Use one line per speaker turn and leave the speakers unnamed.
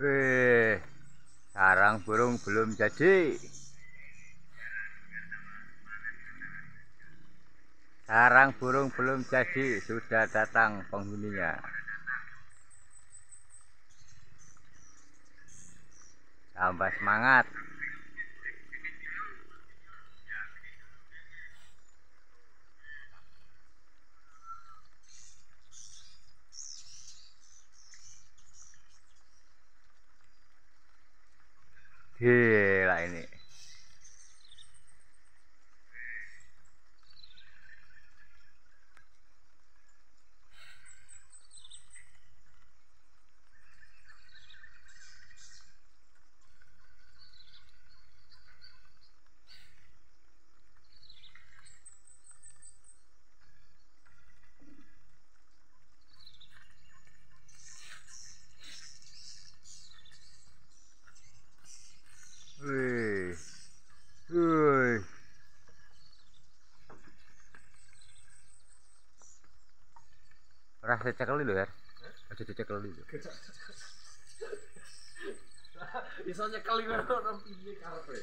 Wih, sarang burung belum jadi. Sarang burung belum jadi, sudah datang penghuninya. Tambah semangat. Gila ini. Wih. Wih. Rasa cekel itu ya? Aja dicekel itu.
Iso nyekel iku ora piye karepe.